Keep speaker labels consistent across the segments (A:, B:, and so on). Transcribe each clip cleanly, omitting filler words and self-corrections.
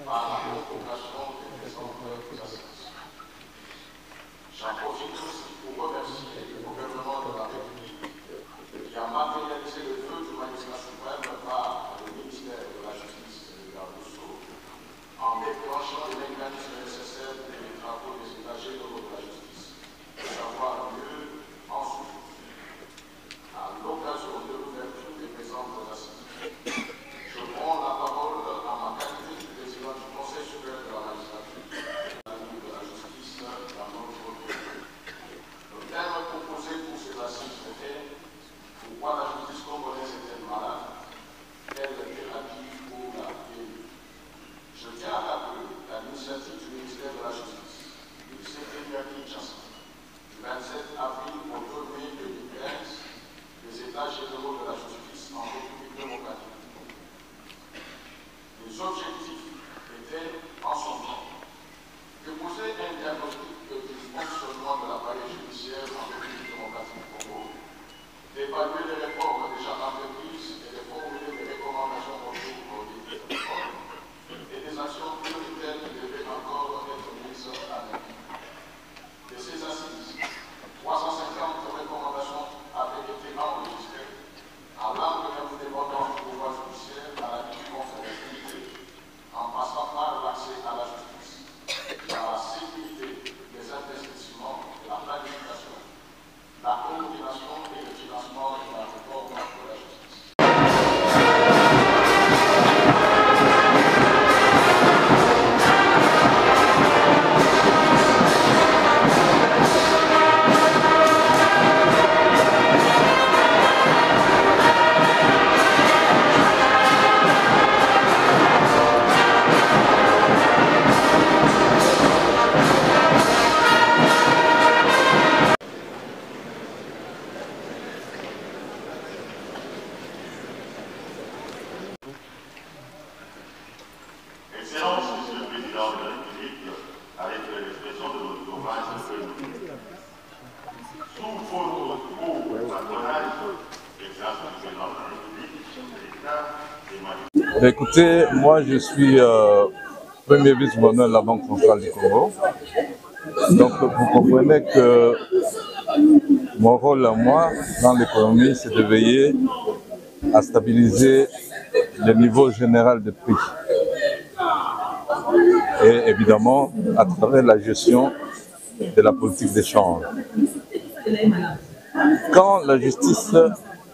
A: par la convocation des présentes assises. J'en profite aussi pour remercier le gouvernement de la République qui a matérialisé le vœu du magistrat suprême par le ministère de la Justice et de la Rousseau en déclenchant les mécanismes nécessaires pour les travaux des états généraux de la justice, de savoir mieux en souffrir. À l'occasion de l'ouverture des présentes assises, je prends la parole en ma qualité de président du Conseil supérieur de la magistrature et de la justice dans notre pays. Le thème proposé pour ces assises était pourquoi la justice congolaise est-elle malade? Quelle thérapie pour la guérir? Je tiens à rappeler qu'à l'initiative du ministère de la Justice, du CPI à Kinshasa, du 27 avril au 2 mai 2015, les États généraux de la justice en République démocratique. Les objectifs étaient, en son temps, de poser un diagnostic du fonctionnement de l'appareil judiciaire en République démocratique du Congo, d'évaluer les réformes déjà entreprises et de formuler des recommandations autour des réformes et des actions prioritaires qui devaient encore être mises en œuvre. De ces assises, 350 recommandations avaient été enregistrées, allant de l'indépendance du pouvoir judiciaire à la confidentialité, en passant par l'accès à la justice, par la sécurité des investissements, la planification, la coordination et le financement de la réforme de la justice. Excellence, Monsieur le Président de la République, avec l'expression de notre hommage sous votre haut patronage, Excellence, le Président de la République, chef de l'État et magistrats.
B: Écoutez, moi je suis premier vice-gouverneur de la Banque centrale du Congo. Donc vous comprenez que mon rôle à moi dans l'économie, c'est de veiller à stabiliser le niveau général des prix. Et évidemment, à travers la gestion de la politique d'échange. Quand la justice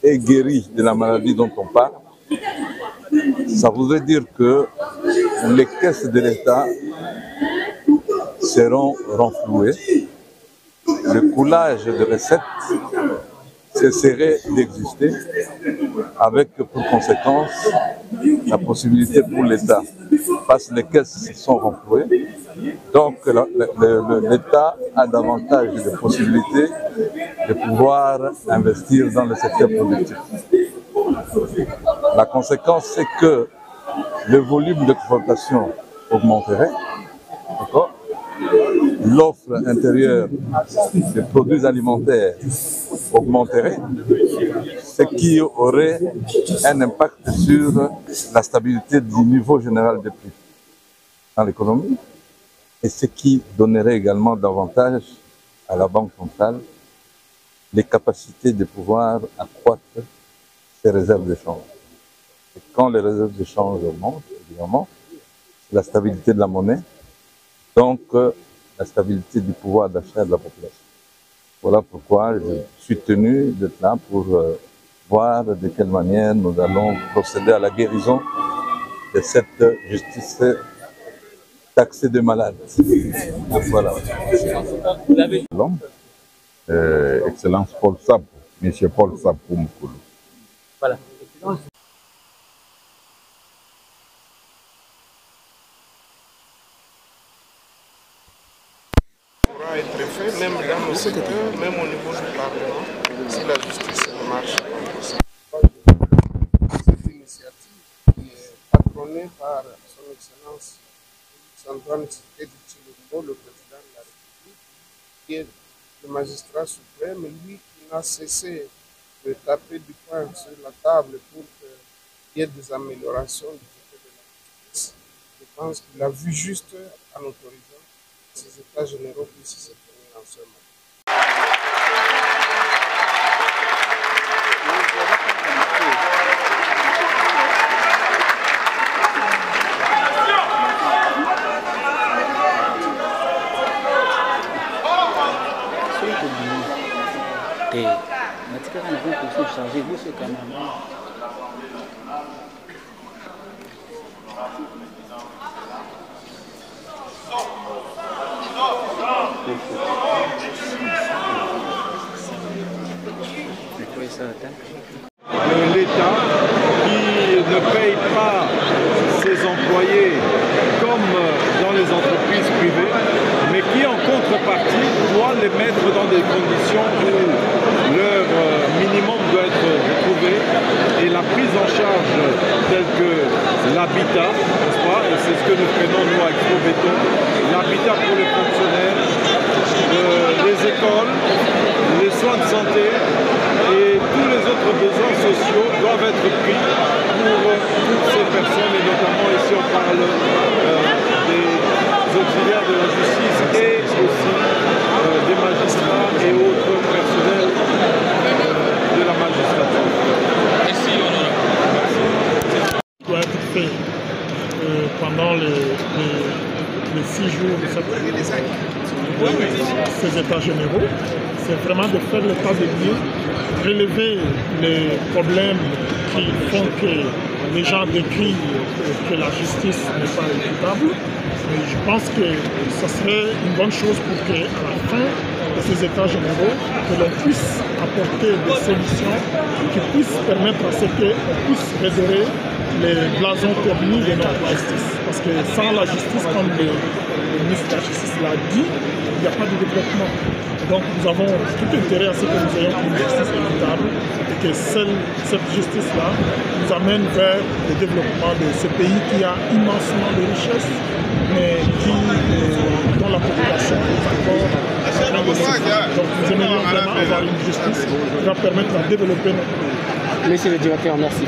B: est guérie de la maladie dont on parle, ça voudrait dire que les caisses de l'État seront renflouées, le coulage de recettes cesserait d'exister, avec pour conséquence la possibilité pour l'État, parce que les caisses sont renflouées, donc l'État a davantage de possibilités de pouvoir investir dans le secteur productif. La conséquence, c'est que le volume d'exportation augmenterait, l'offre intérieure de produits alimentaires augmenterait, ce qui aurait un impact sur la stabilité du niveau général des prix dans l'économie, et ce qui donnerait également davantage à la Banque centrale les capacités de pouvoir accroître ses réserves de change. Et quand les réserves de change augmentent, évidemment, c'est la stabilité de la monnaie, donc la stabilité du pouvoir d'achat de la population. Voilà pourquoi je suis tenu d'être là pour voir de quelle manière nous allons procéder à la guérison de cette justice taxée de malade. Voilà.
C: Excellence Paul Sab, M. Paul Sab Moukoulou.
D: Voilà.
E: Pourra être fait, même dans nos secteurs, même au niveau du Parlement, si la justice marche. Cette initiative qui est patronnée par son Excellence Antoine Tshisekedi Tshilombo, le président de la République, qui est le magistrat suprême, lui qui n'a cessé de taper du poing sur la table pour qu'il y ait des améliorations du côté de la justice. Je pense qu'il a vu juste en autorisant ces états généraux puissent se tenir en ce moment.
D: L'État qui ne paye pas ses employés comme dans les entreprises privées, mais qui en contrepartie doit les mettre dans des conditions où leur minimum doit être trouvé et la prise en charge telle que l'habitat, n'est-ce pas, et c'est ce que nous prenons nous avec Expo-Béton, l'habitat pour les fonctionnaires, les écoles, les soins de santé et tous les autres besoins sociaux doivent être pris pour toutes ces personnes et notamment ici on parle des auxiliaires de la justice et aussi des magistrats et autres personnels de la magistrature.
F: Merci, honorable.
G: Doit être fait pendant les 6 jours de ces états généraux, c'est vraiment de faire l'état des lieux, relever les problèmes qui font que les gens décrivent que la justice n'est pas équitable. Et je pense que ce serait une bonne chose pour qu'à la fin de ces états généraux, que l'on puisse apporter des solutions qui puissent permettre à ce qu'on puisse résoudre les blasons commis de notre justice. Parce que sans la justice, comme le ministre de la Justice l'a dit, il n'y a pas de développement. Donc nous avons tout intérêt à ce que nous ayons une justice équitable et que cette justice-là nous amène vers le développement de ce pays qui a immensement de richesses, mais dont la population est encore en train de souffrir. Donc nous aimerions vraiment avoir une justice qui va permettre de développer notre pays.
H: Monsieur le directeur, merci.